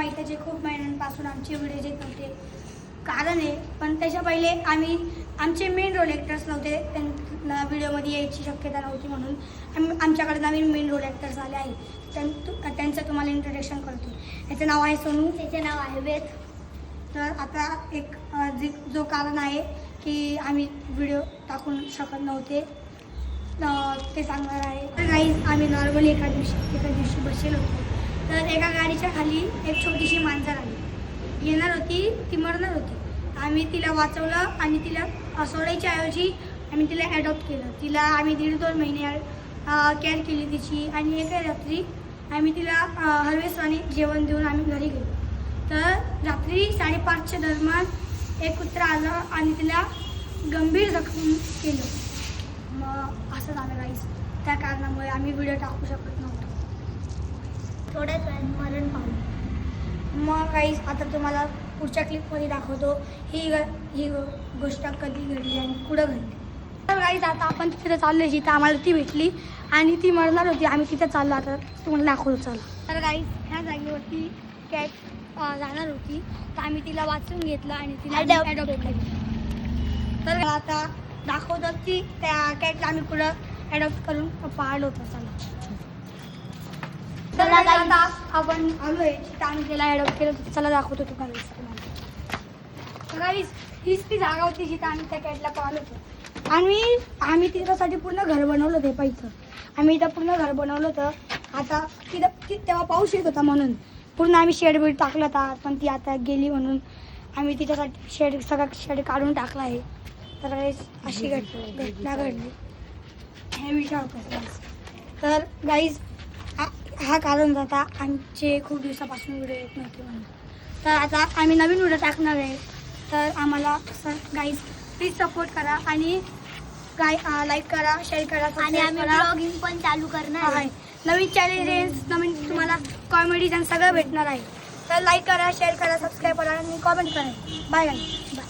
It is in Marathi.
माहीत आहे खूप महिन्यांपासून आमचे व्हिडिओ येत नव्हते, कारण आहे. पण त्याच्या पहिले आमचे मेन रोल ॲक्टर्स नव्हते, त्यांना व्हिडिओमध्ये यायची शक्यता नव्हती, म्हणून आमच्याकडे नवीन मेन रोल ॲक्टर्स आले आहेत. त्यांचं तुम्हाला इंट्रोडक्शन करतो. याचं नाव आहे सोनू, त्याचे नाव आहे वेद. तर आता एक जो कारण आहे की आम्ही व्हिडिओ टाकू शकत नव्हते ते सांगणार आहे. तर गाईज आम्ही नॉर्मली एका दिवशी बसलेलो होतो. तर एका गाडीच्या खाली एक छोटीशी मांजर आली, येणार होती, ती मरणार होती. आम्ही तिला वाचवलं आणि तिला सोडायच्या ऐवजी आम्ही तिला ॲडॉप्ट केलं. तिला आम्ही 1.5-2 महिने केअर केली तिची. आणि एका रात्री आम्ही तिला हरवेसवानी जेवण देऊन आम्ही घरी गेलो. तर रात्री 5:30च्या दरम्यान एक कुत्रा आलं आणि तिला गंभीर जखम केलं. मग असं झालं गाईस. त्या कारणामुळे आम्ही व्हिडिओ टाकू शकत नव्हतो. थोड्याच वेळात मरण पावलं. मग गाईस आता तुम्हाला पुढच्या क्लिपमध्ये दाखवतो ही गोष्ट कधी घडली आणि कुठं घडली. तर गाईस आता आपण तिथे चाललो, जिथं आम्हाला ती भेटली आणि ती मरणार होती. आम्ही तिथे चाललो, आता तुम्हाला दाखवतो चला. तर गाईस ह्या जागेवरती कॅट जाणार होती, तर आम्ही तिला वाचून घेतलं आणि तिला ॲडॉप्ट केलं. तर आता दाखवतो की त्या कॅटला आम्ही पुढं ॲडॉप्ट करून पाळलं होतं. चला तर आता आपण आलोय तिथं आम्ही तिला ॲडॉप्ट केलं. चला दाखवतो तुम्हाला. तर गाईस हीच ती जागा होती जिथं आम्ही त्या कॅटला पाळलं होतं. आणि आम्ही तिच्यासाठी पूर्ण घर बनवलं होतं. पाहिजे आम्ही इथं पूर्ण घर बनवलं होतं. आता तेव्हा पाऊस येत होता म्हणून पूर्ण आम्ही शेड बीड टाकलं होता, पण ती आता गेली म्हणून आम्ही तिच्यासाठी सगळा शेड काढून टाकला आहे. तर अशी घटना घडली हे विचार होतं. तर गाईज हा कारण होता आमचे खूप दिवसापासून व्हिडिओ येत नव्हते म्हणून. तर आता आम्ही नवीन व्हिडिओ टाकणार आहे. तर आम्हाला गाईज प्लीज सपोर्ट करा आणि लाईक करा, शेअर करा. आणि आम्ही ब्लॉगिंग पण चालू करणार आहे. नवीन चॅलेंजेस, नवीन तुम्हाला कॉमेडीज आणि सगळं भेटणार आहे. तर लाईक करा, शेअर करा, सबस्क्राईब करा आणि कॉमेंट करा. Bye guys, bye.